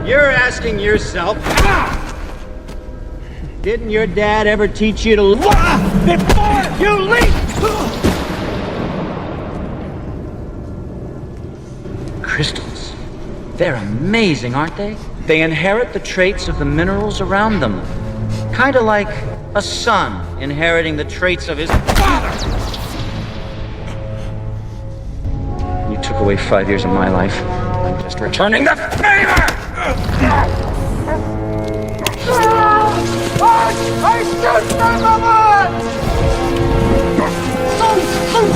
You're asking yourself, didn't your dad ever teach you to look before you leap? Crystals. They're amazing, aren't they? They inherit the traits of the minerals around them. Kind of like a son inheriting the traits of his father. You took away 5 years of my life. I'm just returning the favor! I should never let! Don't